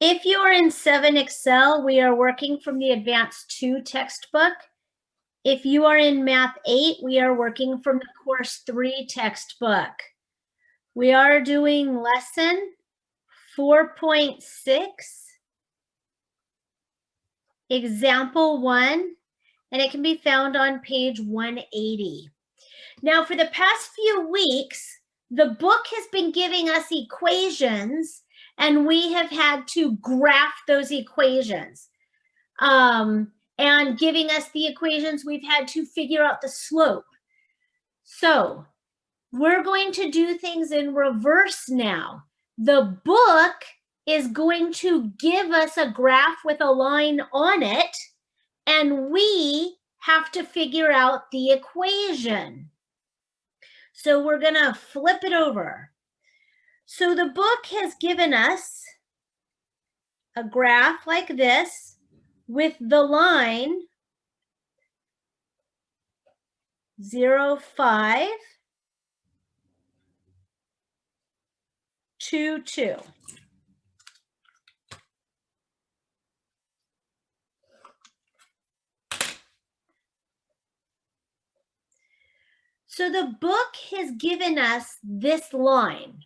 If you are in 7 Excel, we are working from the Advanced 2 textbook. If you are in Math 8, we are working from the Course 3 textbook. We are doing lesson 4.6, example 1, and it can be found on page 180. Now, for the past few weeks, the book has been giving us equations, and we have had to graph those equations. And giving us the equations, we've had to figure out the slope. So we're going to do things in reverse now. The book is going to give us a graph with a line on it, and we have to figure out the equation. So we're going to flip it over. So the book has given us a graph like this with the line 0, 5, 2, 2. So the book has given us this line.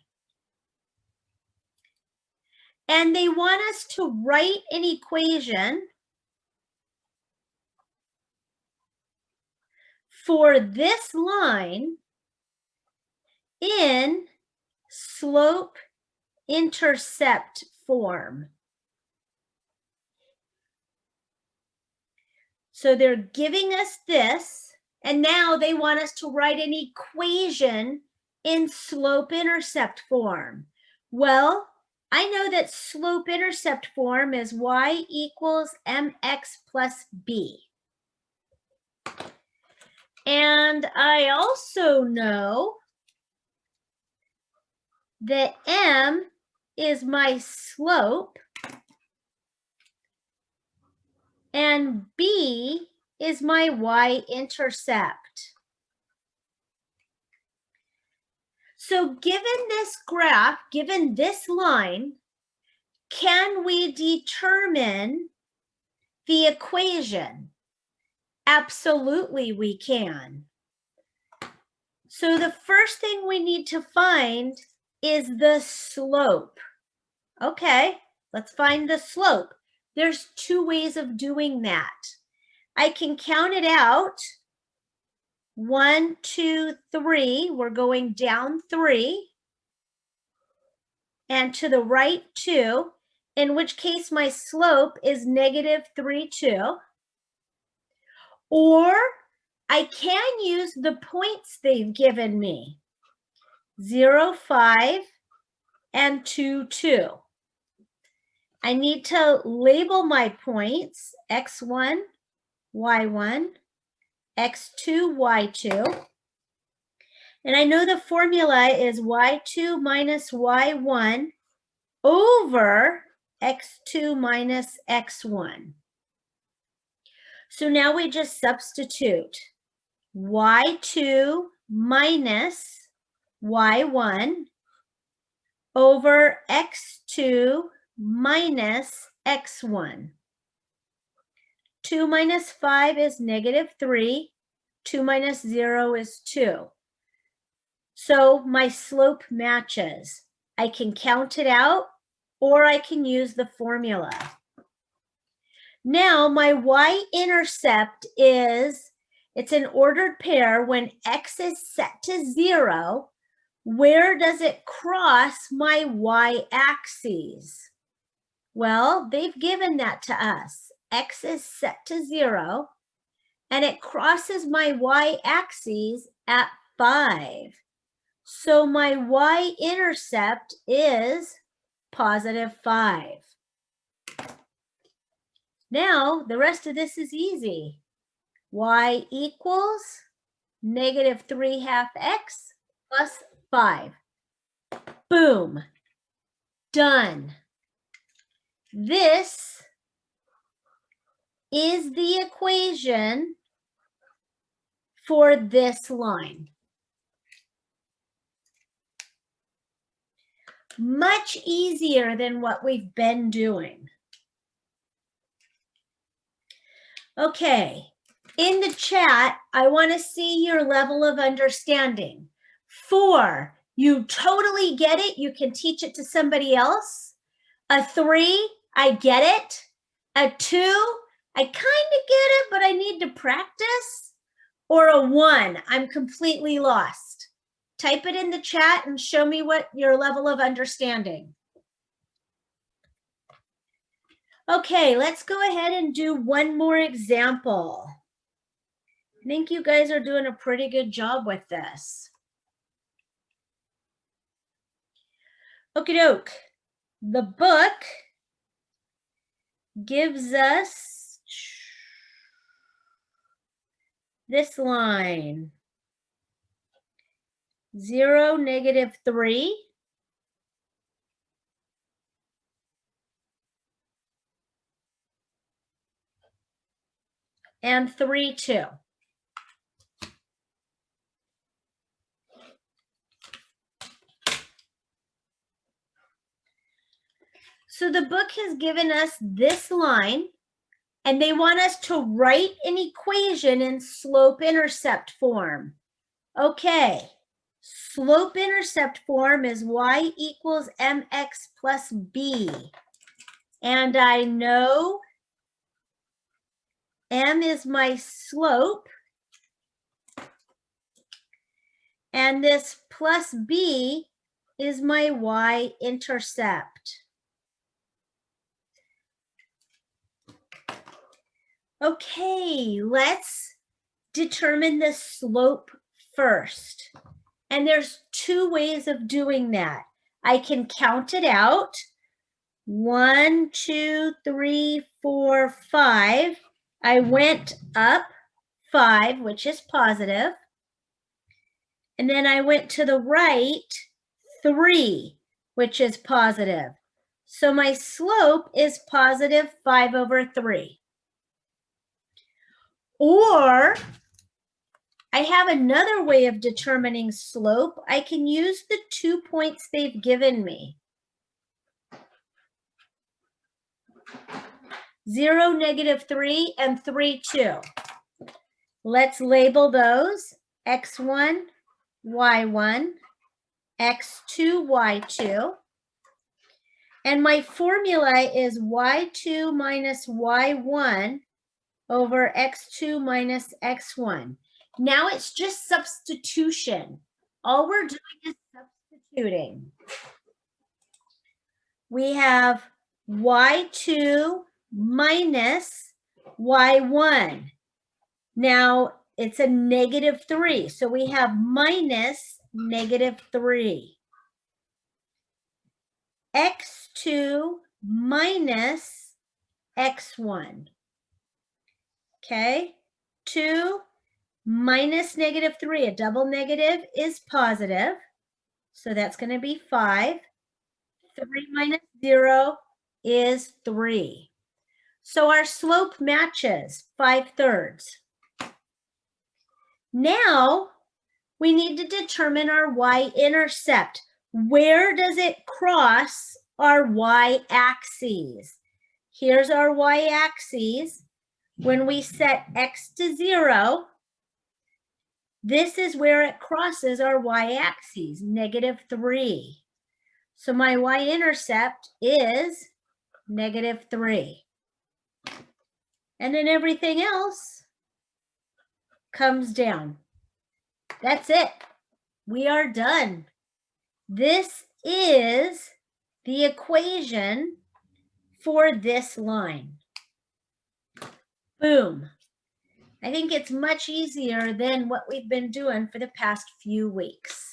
And they want us to write an equation for this line in slope-intercept form. So they're giving us this, and now they want us to write an equation in slope-intercept form. Well, I know that slope-intercept form is y equals mx plus b. And I also know that m is my slope and b is my y-intercept. So given this graph, given this line, can we determine the equation? Absolutely, we can. So the first thing we need to find is the slope. Okay, let's find the slope. There's 2 ways of doing that. I can count it out. 1, 2, 3. We're going down 3. And to the right 2, in which case my slope is negative 3, 2. Or I can use the points they've given me, 0, 5, and 2, 2. I need to label my points, x1, y1, x2, y2. And I know the formula is y2 minus y1 over x2 minus x1. So now we just substitute y2 minus y1 over x2 minus x1. 2 minus 5 is negative 3. 2 minus 0 is 2. So my slope matches. I can count it out, or I can use the formula. Now my y-intercept is, it's an ordered pair. When x is set to 0, where does it cross my y-axis? Well, they've given that to us. X is set to 0, and it crosses my y-axis at 5. So my y-intercept is positive 5. Now, the rest of this is easy. Y equals negative 3/2 x plus 5. Boom. Done. This is the equation for this line. Much easier than what we've been doing. Okay, in the chat, I want to see your level of understanding. 4, you totally get it. You can teach it to somebody else. A 3, I get it. A 2, I kind of get it, but I need to practice. Or a 1, I'm completely lost. Type it in the chat and show me what your level of understanding. Okay, let's go ahead and do one more example. I think you guys are doing a pretty good job with this. Okie doke. The book gives us this line. 0, -3. And 3, 2. So the book has given us this line, and they want us to write an equation in slope-intercept form. Okay, slope-intercept form is y equals mx plus b. And I know m is my slope, and this plus b is my y-intercept. Okay, let's determine the slope first. And there's 2 ways of doing that. I can count it out. 1, 2, 3, 4, 5. I went up 5, which is positive. And then I went to the right 3, which is positive. So my slope is positive 5 over 3. Or I have another way of determining slope. I can use the 2 points they've given me. 0, -3, and 3, 2. Let's label those x1, y1, x2, y2. And my formula is y2 minus y1 over x2 minus x1. Now it's just substitution. All we're doing is substituting. We have y2 minus y1. Now it's a -3, so we have minus -3. x2 minus x1. Okay, 2 minus -3, a double negative is positive. So that's going to be 5. 3 minus 0 is 3. So our slope matches 5/3. Now we need to determine our y-intercept. Where does it cross our y-axis? Here's our y-axis. When we set x to 0, this is where it crosses our y-axis, -3. So my y-intercept is -3. And then everything else comes down. That's it. We are done. This is the equation for this line. Boom. I think it's much easier than what we've been doing for the past few weeks.